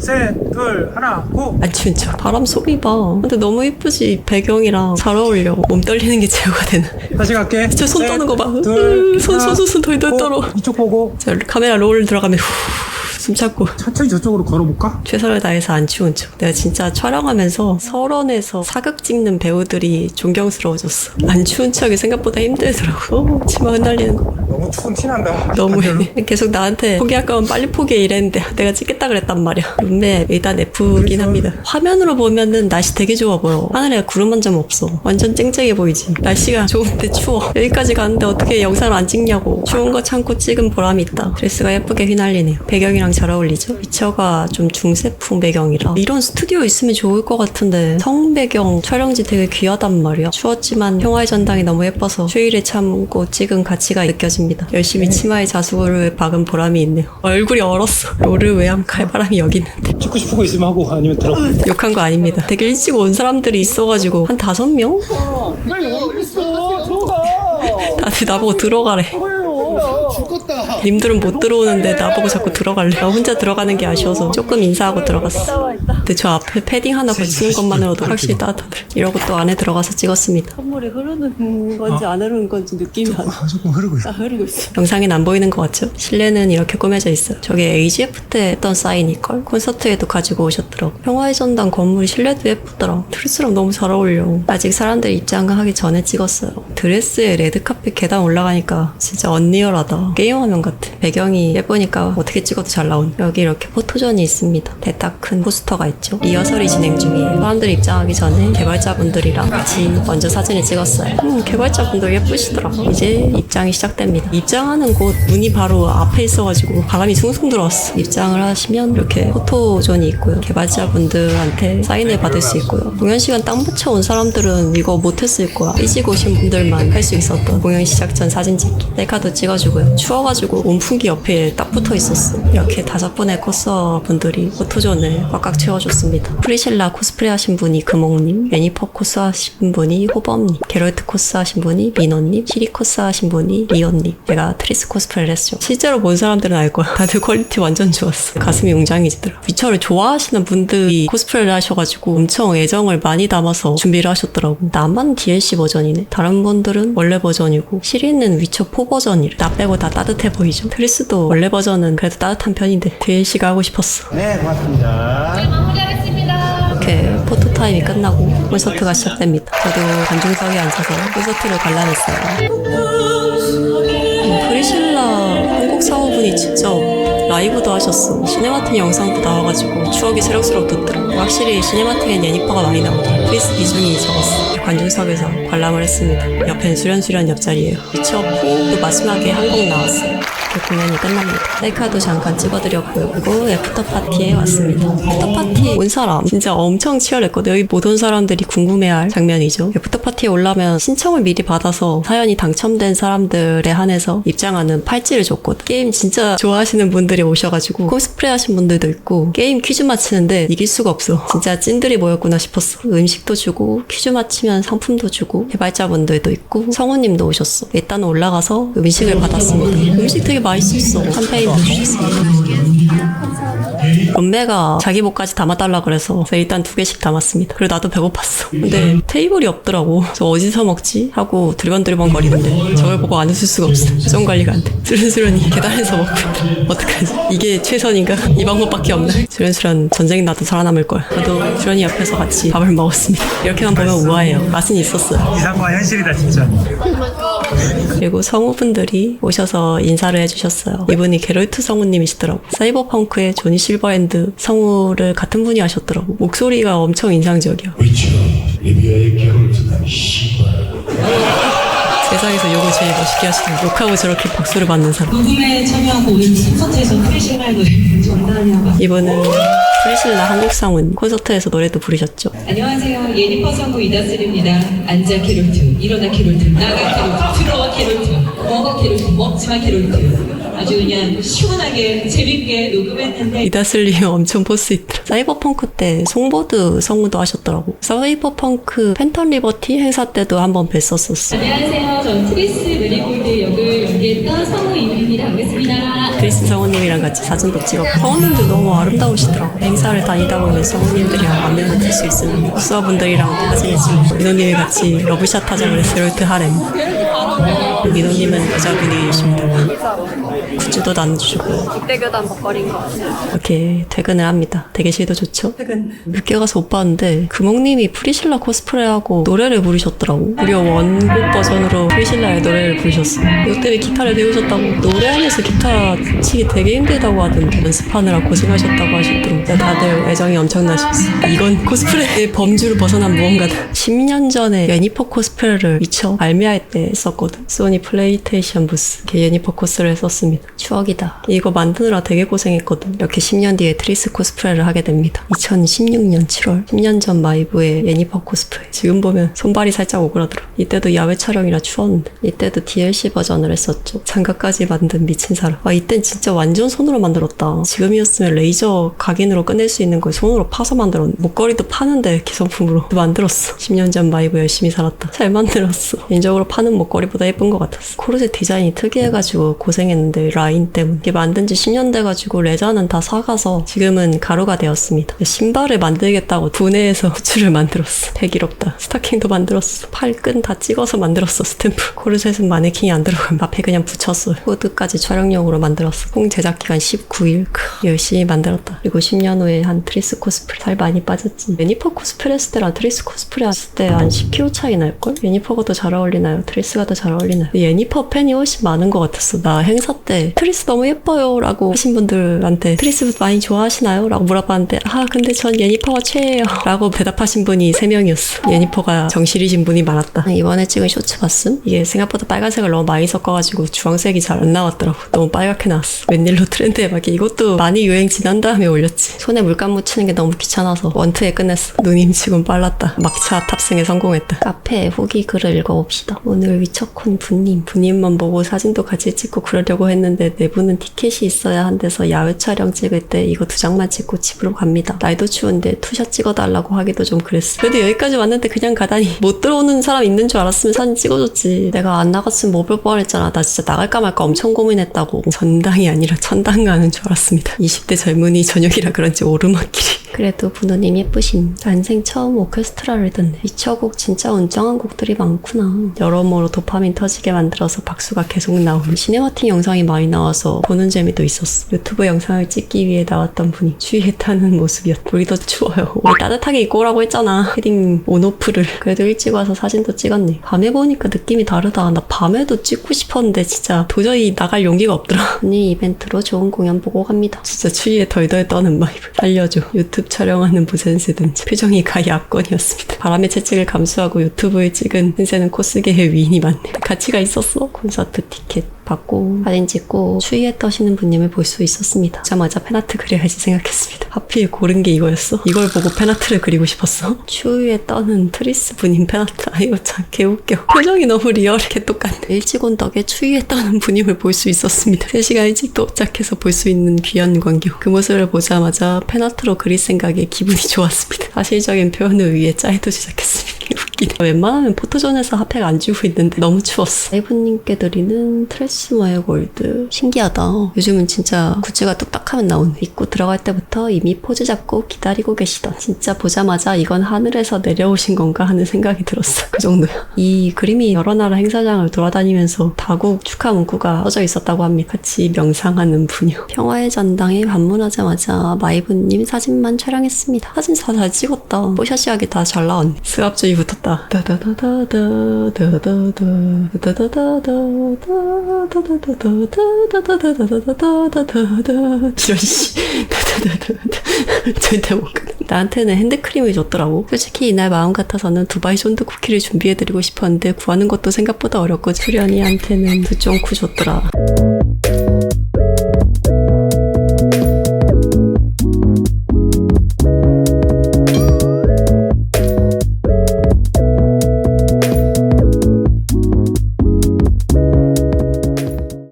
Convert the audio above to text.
셋, 둘, 하나, 고! 안 추운 척. 바람 소리 봐. 근데 너무 이쁘지. 배경이랑 잘 어울려. 몸 떨리는 게 제어가 되는. 다시 갈게. 진짜 손 떠는 거 봐. 둘, 손 덜덜 떨어. 이쪽 보고. 자, 카메라 롤 들어가면 숨 참고 천천히 저쪽으로 걸어볼까? 최선을 다해서 안 추운 척. 내가 진짜 촬영하면서 설원에서 사극 찍는 배우들이 존경스러워졌어. 안 추운 척이 생각보다 힘들더라고. 치마 흩날리는 거. 너무 추운 티난다. 너무해. 계속 나한테 포기할 거면 빨리 포기해 이랬는데 내가 찍겠다 그랬단 말이야. 룸메 일단 F긴 합니다. 화면으로 보면은 날씨 되게 좋아 보여. 하늘에 구름 한 점 없어. 완전 쨍쨍해 보이지. 날씨가 좋은데 추워. 여기까지 가는데 어떻게 영상을 안 찍냐고. 추운 거 참고 찍은 보람이 있다. 드레스가 예쁘게 휘날리네요. 배경이랑 잘 어울리죠? 위쳐가 좀 중세풍 배경이라 이런 스튜디오 있으면 좋을 것 같은데 성 배경 촬영지 되게 귀하단 말이야. 추웠지만 평화의 전당이 너무 예뻐서 추위를 참고 찍은 가치가 느껴집니다. 열심히 치마에 자수를 박은 보람이 있네요. 얼굴이 얼었어. 롤을 왜 한 칼바람이 여기 있는데. 찍고 싶은 거 있으면 하고 아니면 들어. 욕한 거 아닙니다. 되게 일찍 온 사람들이 있어가지고 한 5명? 빨리 여기 있어. 들어가. 다들 나보고 들어가래. 죽겠다. 님들은 못 들어오는데 나보고 자꾸 들어갈래. 나 혼자 들어가는 게 아쉬워서 조금 인사하고 들어갔어. 근데 저 앞에 패딩 하나 걸치는 것만으로도 확실히 따뜻하더래. 이러고 또 안에 들어가서 찍었습니다. 선물이 흐르는 건지 안 흐르는 건지 느낌이 안 나. 조금 흐르고 있어. 흐르고 있어. 영상엔 안 보이는 것 같죠? 실내는 이렇게 꾸며져 있어요. 저게 AGF 때 했던 사인일걸? 콘서트에도 가지고 오셨더라고. 평화의 전당 건물 실내도 예쁘더라. 드레스랑 너무 잘 어울려. 아직 사람들 입장하기 전에 찍었어요. 드레스에 레드카펫 계단 올라가니까 진짜 언리얼하다. 게임 화면 같아. 배경이 예쁘니까 어떻게 찍어도 잘 나온. 여기 이렇게 포토존이 있습니다. 대딱 큰 포스터가 있죠. 리허설이 진행 중이에요. 사람들이 입장하기 전에 개발자분들이랑 같이 먼저 사진을 찍었어요. 개발자분들 예쁘시더라고. 이제 입장이 시작됩니다. 입장하는 곳 문이 바로 앞에 있어가지고 바람이 숭숭 들어왔어. 입장을 하시면 이렇게 포토존이 있고요. 개발자분들한테 사인을 받을 수 있고요. 공연 시간 땀 붙여 온 사람들은 이거 못했을 거야. 일찍 오신 분들만 할 수 있었던 공연 시작 전 사진 찍기. 셀카도 찍어주고요. 추워가지고 온풍기 옆에 딱 붙어 있었어. 이렇게 5분의 코스어 분들이 포토존을 꽉꽉 채워줬습니다. 프리실라 코스프레 하신 분이 금옥님, 매니퍼 코스 하신 분이 호범님, 게롤트 코스 하신 분이 민호님, 시리 코스 하신 분이 리온님. 제가 트리스 코스프레를 했죠. 실제로 본 사람들은 알 거야. 다들 퀄리티 완전 좋았어. 가슴이 웅장해지더라. 위쳐를 좋아하시는 분들이 코스프레를 하셔가지고 엄청 애정을 많이 담아서 준비를 하셨더라고. 나만 DLC 버전이네. 다른 분들은 원래 버전이고 시리는 위쳐 4 버전이래. 나 빼고 다 따뜻해 보이죠? 트리스도 원래 버전은 그래도 따뜻한 편인데 DLC가 하고 싶었어. 네, 고맙습니다. 이렇게 포토타임이 끝나고 콘서트가 시작됩니다. 저도 관중석에 앉아서 콘서트를 관람했어요. 프리실라 한국 사원분이 직접 라이브도 하셨어. 시네마틴 영상도 나와가지고 추억이 새록새록 돋더라고. 확실히 시네마틴엔 예니퍼가 많이 나오더라. 크리스 비중이 적었어. 관중석에서 관람을 했습니다. 옆엔 수련수련 옆자리예요. 위쳐4도 마지막에 한 곡 나왔어요. 이렇게 공연이 끝납니다. 셀카도 잠깐 찍어드렸고요. 그리고 애프터파티에 왔습니다. 애프터파티 온 사람 진짜 엄청 치열했거든요. 여기 못 온 사람들이 궁금해할 장면이죠. 애프터파티에 오려면 신청을 미리 받아서 사연이 당첨된 사람들에 한해서 입장하는 팔찌를 줬거든. 게임 진짜 좋아하시는 분들이 오셔가지고 코스프레 하신 분들도 있고 게임 퀴즈 맞히는데 이길 수가 없어. 진짜 찐들이 모였구나 싶었어. 음식도 주고 퀴즈 맞히면 상품도 주고 개발자분들도 있고 성우님도 오셨어. 일단 올라가서 음식을 받았습니다. 음식 되게 맛있었어. 샴페인도 주셨습니다. 룸메가 자기 목까지 담아달라 그래서 일단 2개씩 담았습니다. 그리고 나도 배고팠어. 근데 테이블이 없더라고. 저 어디서 먹지? 하고 들번들번 거리는데 저걸 보고 안 웃을 수가 없어. 수정 관리가 안 돼. 수련수련이 계단에서 먹고 있다. 어떡하지? 이게 최선인가? 이 방법밖에 없나? 수련수련 전쟁 나도 살아남을 거야. 저도 수련이 옆에서 같이 밥을 먹었습니다. 이렇게만 보면 우아해요. 맛은 있었어요. 이상과 현실이다 진짜. 그리고 성우분들이 오셔서 인사를 해주셨어요. 이분이 게롤트 성우님이시더라고. 사이버펑크의 조니 실버핸드 성우를 같은 분이 하셨더라고. 목소리가 엄청 인상적이야. 위치가 리비아의 게롤트다 씨발. 세상에서 욕을 제일 멋있게 하시는 욕하고 저렇게 박수를 받는 사람. 녹음에 참여하고 오늘 콘서트에서 프리실라의 노래 전달하냐고. 이분은 프리실라 한국 성운 콘서트에서 노래도 부르셨죠. 안녕하세요. 예니퍼 성우 이다슬입니다. 앉아 게롤트, 일어나 게롤트, 나가 게롤트, 들어와 게롤트, 먹어 게롤트, 먹지마 게롤트. 아주 그냥 시원하게 재밌게 녹음했는데 이다슬님 엄청 포스 있더라. 사이버펑크 때 송보드 성우도 하셨더라고. 사이버펑크 팬텀 리버티 행사 때도 한번 뵀었었어. 안녕하세요. 전 트리스 메리골드 역을 연기했던 성우 이민이라고 하겠습니다. 트리스 성우님이랑 같이 사진도 찍었고 성우님도 너무 아름다우시더라고. 행사를 다니다 보면 성우님들이랑 안면을 들 수 있으면 수어분들이랑 사진을 찍고 민호님이 같이 러브샷 하자 그래서 롤트 하렘. 민호님은 여자분이십니다. 굿즈도 나눠주고 입대교단 먹거리인 것 같아요. 이렇게 퇴근을 합니다. 대기실도 좋죠? 퇴근. 늦게 가서 못 봤는데 금옥님이 프리실라 코스프레하고 노래를 부르셨더라고. 무려 원곡 버전으로 프리실라의 노래를 부르셨어. 이것 때문에 기타를 배우셨다고. 노래하면서 기타 치기 되게 힘들다고 하던데 연습하느라 고생하셨다고 하셨더라고. 다들 애정이 엄청나셨어. 이건 코스프레의 범주를 벗어난 무언가다. 10년 전에 예니퍼 코스프레를 미처 발매할 때 했었거든. 소니 플레이테이션 부스. 이렇게 예니퍼 코스를 했었습니다. 추억이다. 이거 만드느라 되게 고생했거든. 이렇게 10년 뒤에 트리스 코스프레를 하게 됩니다. 2016년 7월 10년 전 마이브의 예니퍼 코스프레. 지금 보면 손발이 살짝 오그라들어. 이때도 야외 촬영이라 추웠는데 이때도 DLC 버전을 했었죠. 장갑까지 만든 미친 사람. 이땐 진짜 완전 손으로 만들었다. 지금이었으면 레이저 각인으로 끝낼 수 있는 걸 손으로 파서 만들었네. 목걸이도 파는데 기성품으로 만들었어. 10년 전 마이브 열심히 살았다. 잘 만들었어. 개인적으로 파는 목걸이보다 예쁜 것 같았어. 코르셋 디자인이 특이해가지고 고생했는데 라인 때문에. 이게 만든 지 10년 돼가지고 레자는 다 사가서 지금은 가루가 되었습니다. 신발을 만들겠다고 분해해서 후추를 만들었어. 대기롭다. 스타킹도 만들었어. 팔끈 다 찍어서 만들었어. 스탬프. 코르셋은 마네킹이 안 들어가면 앞에 그냥 붙였어. 후드까지 촬영용으로 만들었어. 총 제작기간 19일. 열심히 만들었다. 그리고 10년 후에 한 트리스 코스프레. 살 많이 빠졌지. 예니퍼 코스프레 했을 때랑 트리스 코스프레 했을 때 한 10kg 차이 날걸? 예니퍼가 더 잘 어울리나요? 트리스가 더 잘 어울리나요? 예니퍼 팬이 훨씬 많은 것 같았어. 나 행사 때 트리스 너무 예뻐요 라고 하신 분들한테 트리스 많이 좋아하시나요? 라고 물어봤는데 근데 전 예니퍼가 최애예요 라고 대답하신 분이 3명이었어. 예니퍼가 정실이신 분이 많았다. 이번에 찍은 쇼츠 봤음? 이게 생각보다 빨간색을 너무 많이 섞어가지고 주황색이 잘 안 나왔더라고. 너무 빨갛게 나왔어. 웬일로 트렌드에 맞게. 이것도 많이 유행 지난 다음에 올렸지. 손에 물감 묻히는 게 너무 귀찮아서 원투에 끝냈어. 누님치곤 빨랐다. 막차 탑승에 성공했다. 카페 후기 글을 읽어봅시다. 오늘 위쳐콘 부님만 보고 사진도 같이 찍고 그러려고 했는데 내부는 티켓이 있어야 한대서 야외 촬영 찍을 때 이거 2장만 찍고 집으로 갑니다. 날도 추운데 투샷 찍어달라고 하기도 좀 그랬어. 그래도 여기까지 왔는데 그냥 가다니. 못 들어오는 사람 있는 줄 알았으면 사진 찍어줬지. 내가 안 나갔으면 못 볼 뻔했잖아. 나 진짜 나갈까 말까 엄청 고민했다고. 전당이 아니라 천당 가는 줄 알았습니다. 20대 젊은이 저녁이라 그런지 오르막길이. 그래도 부모님 예쁘심. 난생 처음 오케스트라를 듣네. 이처곡 진짜 운정한 곡들이 많구나. 여러모로 도파민 터지게 만들어서 박수가 계속 나오는 시네마틱 영상이 많이 나와서 보는 재미도 있었어. 유튜브 영상을 찍기 위해 나왔던 분이 추위했다는 모습이었다. 우리 더 추워요. 우리 따뜻하게 입고 오라고 했잖아. 헤딩 온오프를. 그래도 일찍 와서 사진도 찍었네. 밤에 보니까 느낌이 다르다. 나 밤에도 찍고 싶었는데 진짜 도저히 나갈 용기가 없더라. 언니 이벤트로 좋은 공연 보고 갑니다. 진짜 추위에 덜덜 떠는 마이브. 알려줘. 유튜브 촬영하는 무센스든지. 표정이 가히 압권이었습니다. 바람의 채찍을 감수하고 유튜브를 찍은 신세는 코스계의 위인이 많네. 가치가 있었어. 콘서트 티켓 받고 사진 찍고 추위에 떠시는 분님을 볼 수 있었습니다. 자마자 팬아트 그려야지 생각했습니다. 하필 고른 게 이거였어? 이걸 보고 팬아트를 그리고 싶었어? 추위에 떠는 트리스 분님 팬아트. 이거 참 개웃겨. 표정이 너무 리얼해. 개똑같네. 일찍 온 덕에 추위에 떠는 분님을 볼 수 있었습니다. 3시간 일찍 도착해서 볼 수 있는 귀한 광경. 그 모습을 보자마자 팬아트로 그릴 생각에 기분이 좋았습니다. 사실적인 표현을 위해 짤도 시작했습니다. 웃기네. 웬만하면 포토존에서 핫팩 안 주고 있는데 너무 추웠어. 라이브님께 드리는 트레스모의 골드. 신기하다. 요즘은 진짜 굿즈가 뚝딱하면 나오네. 입고 들어갈 때부터 이미 포즈 잡고 기다리고 계시던. 진짜 보자마자 이건 하늘에서 내려오신 건가 하는 생각이 들었어. 그 정도야. 이 그림이 여러 나라 행사장을 돌아다니면서 다국 축하 문구가 써져 있었다고 합니다. 같이 명상하는 분요. 평화의 전당에 방문하자마자 마이브님 사진만 촬영했습니다. 사진 다 잘 찍었다. 뽀샤시하게 다 잘 나왔네. 스왑주의 붙었다. 이런 씨. 절대 못 가. 나한테는 핸드크림을 줬더라고. 솔직히 이날 마음 같아서는 두바이 쫀드 쿠키를 준비해드리고 싶었는데 구하는 것도 생각보다 어렵고 수련이한테는 두쫑쿠 줬더라.